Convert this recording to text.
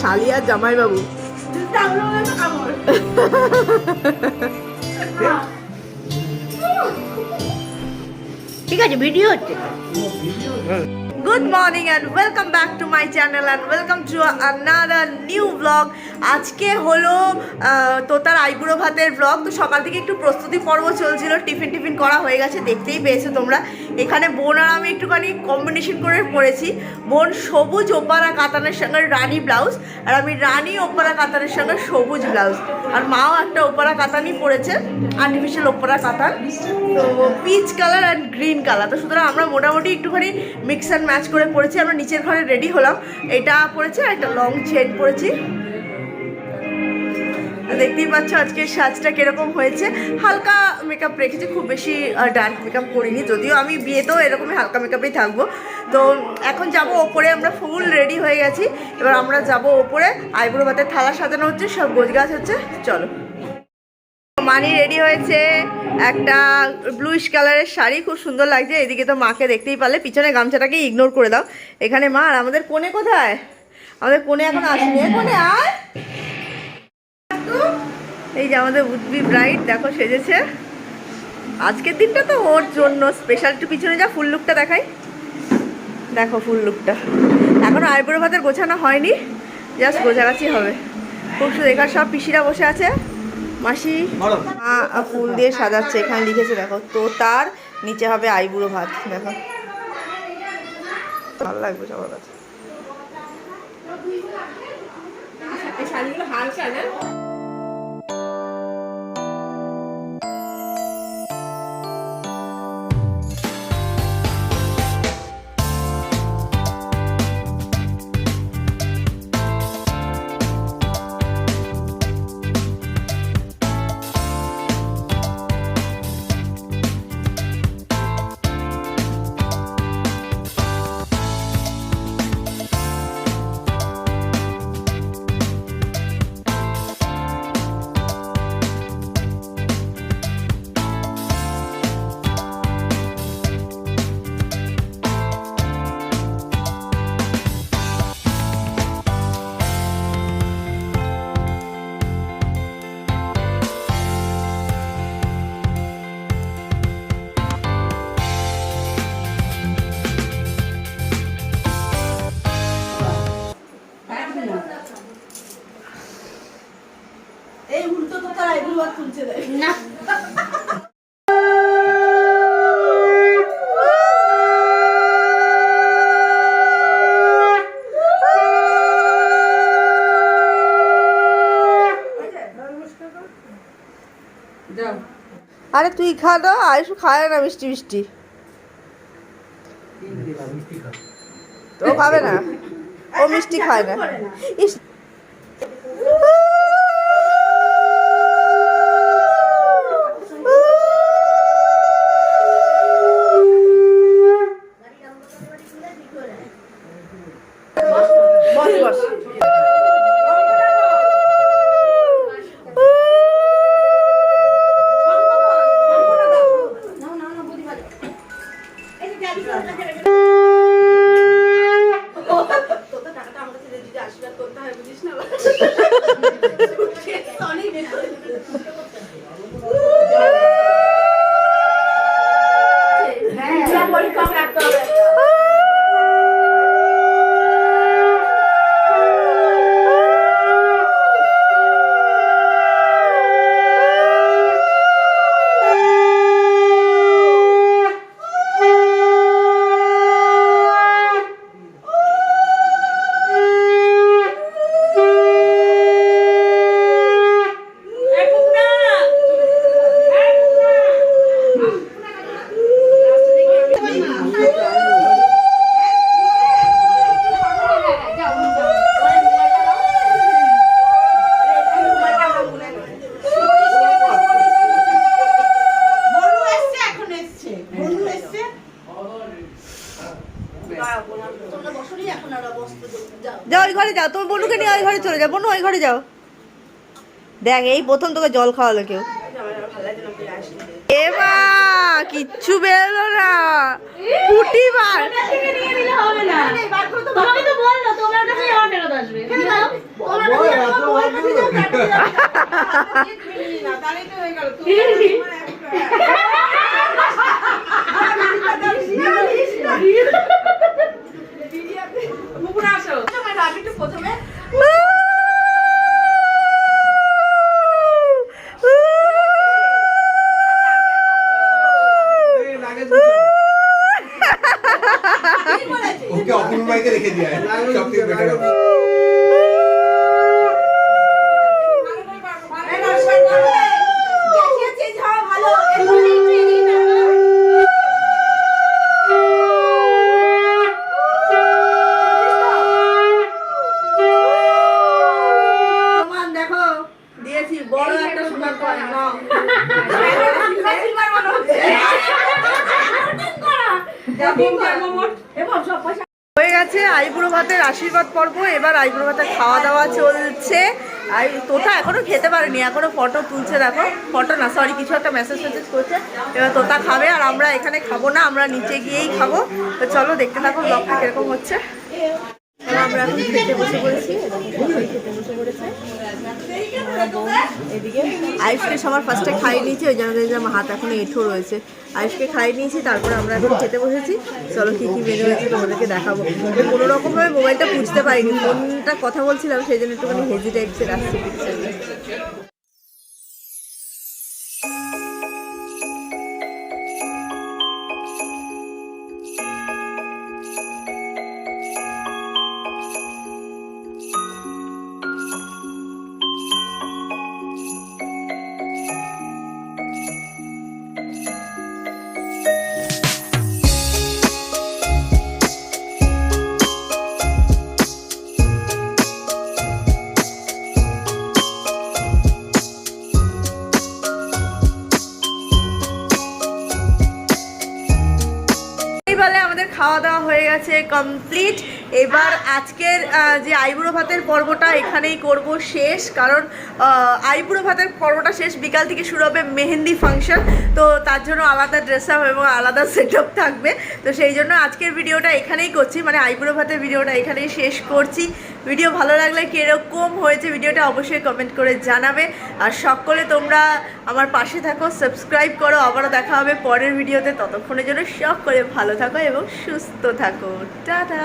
শালি আর জামাই বাবু ঠিক আছে ভিডিও হচ্ছে Good morning and welcome back to my channel and welcome to another new vlog. আজকে হলো তোতার আইবুড়ো ভাতের ব্লগ। তো সকাল থেকে একটু প্রস্তুতি পর্ব চলছিল, টিফিন করা হয়ে গেছে, দেখতেই পেয়েছো তোমরা। এখানে বোন আর আমি একটুখানি কম্বিনেশন করে পরেছি। বোন সবুজ ওপারা কাতানের সঙ্গে রানী ব্লাউজ, আর আমি রানী ওপারা কাতানের সঙ্গে সবুজ ব্লাউজ, আর মাও একটা ওপারা কাতানই পরেছে, আর্টিফিশিয়াল ওপারা কাতান, তো peach colour and green colour. তো সুতরাং আমরা মোটামুটি একটুখানি মিক্স অ্যান্ড ম্যাচ করে পরেছি। আমরা নিচের ঘরে রেডি হলাম, এটা পরেছি আর একটা লং চেন পরেছি। দেখতেই পাচ্ছ আজকে সাজটা কিরকম হয়েছে। হালকা মেকআপ রেখেছি, খুব বেশি ডার্ক মেকআপ করিনি, যদিও আমি বিয়েতেও এরকমই হালকা মেকআপেই থাকবো। তো এখন যাব ওপরে, আমরা ফুল রেডি হয়ে গেছি। এবার আমরা যাব ওপরে, আইবুড়ো ভাতের থালা সাজানো হচ্ছে, সব গোছগাছ হচ্ছে, চলো। মানি রেডি হয়েছে, একটা ব্লুইশ কালারের শাড়ি, খুব সুন্দর লাগছে। এদিকে তো মাকে দেখতেই পারলে, পিছনে গামছাটাকে ইগনোর করে দাও। এখানে মা, আর আমাদের কোণে কোথায়? আমাদের কোণে এখন আসেনি, কোণে আয়। এই যে আমাদের উদ্বি ব্রাইড, দেখো সেজেছে। আজকের দিনটা তো ওর জন্য স্পেশাল। একটু পিছনে যা, ফুল লুকটা দেখাই, দেখো ফুল লুকটা। এখনও আইবুড়ো ভাতের গোছানো হয়নি, জাস্ট গোছাগাছি হবে। খুব সুন্দর। এখানে সব পিসিরা বসে আছে, মাসি ফুল দিয়ে সাজাচ্ছে। এখানে লিখেছে দেখো, তো তার নিচে হবে আইবুড়ো ভাত, দেখো ভালো লাগবে সবার কাছে। শাড়িগুলো হালকা না? এই উল্টো তো তার আইবুড়ো ভাত তুলছে না। আরে তুই খা না, আয়ুষ খায় না মিষ্টি মিষ্টি, তো খাবে না, ও মিষ্টি খায় না। ইস যাও ওই ঘরে যাও, তোমার বনুকে নিয়ে ওই ঘরে চলে যাও। বনু ওই ঘরে যাও। দেখ এই প্রথম তোকে জল খাওয়ালো কেউ। এবা কিচ্ছু বেরোলো না, ফুটি বার। প্রথমে ওকে অপূর্বাইতে রেখে দিয়ে সবথেকে বেটার হবে। দেখো দিয়েছি বড় একটা সুন্দর করে নাও। হয়ে গেছে আইবুড়ো ভাতের আশীর্বাদ পর্ব। এবার আইবুড়ো ভাতের খাওয়া দাওয়া চলছে। আর তোতা এখনো খেতে পারেনি, এখনো ফটো তুলছে। দেখো ফটো না, সরি কিছু একটা মেসেজ করছে। এবার তোতা খাবে আর আমরা এখানে খাবো না, আমরা নিচে গিয়েই খাবো। তো চলো দেখতে থাকো ব্লগটা কিরকম হচ্ছে। আমরা এখন খেতে বসে পড়েছি, খেতে বসে পড়েছে এদিকে। আয়ুষকে সবার ফার্স্টে খাইয়ে নিয়েছি, ওই জন্য আমার হাত এখনো এঁঠো রয়েছে। আয়ুষকে খাইয়ে নিয়েছি, তারপরে আমরা এখন খেতে বসেছি। চলো কী কী মেনু হয়েছে তোমাদেরকে দেখাবো। কোনো রকমভাবে মোবাইলটা বুঝতে পারিনি, ফোনটা কথা বলছিলাম, সেই জন্য একটুখানি হেজিটেটসের আসছে পিকচার। আমাদের খাওয়া দাওয়া হয়ে গেছে কমপ্লিট। এবার আজকের যে আইবুড়ো ভাতের পর্বটা এখানেই করব শেষ, কারণ আইবুড়ো ভাতের পর্বটা শেষ, বিকাল থেকে শুরু হবে মেহেন্দি ফাংশন। তো তার জন্য আলাদা ড্রেস আপ এবং আলাদা সেট আপ থাকবে। তো সেই জন্য আজকের ভিডিওটা এখানেই করছি, মানে আইবুড়ো ভাতের ভিডিওটা এখানেই শেষ করছি। ভিডিও ভালো লাগলে কীরকম হয়েছে ভিডিওটা অবশ্যই কমেন্ট করে জানাবে। আর সকলে তোমরা আমার পাশে থাকো, সাবস্ক্রাইব করো। আবারও দেখা হবে পরের ভিডিওতে, ততক্ষণের জন্য সকলে ভালো থাকো এবং সুস্থ থাকো। টাটা।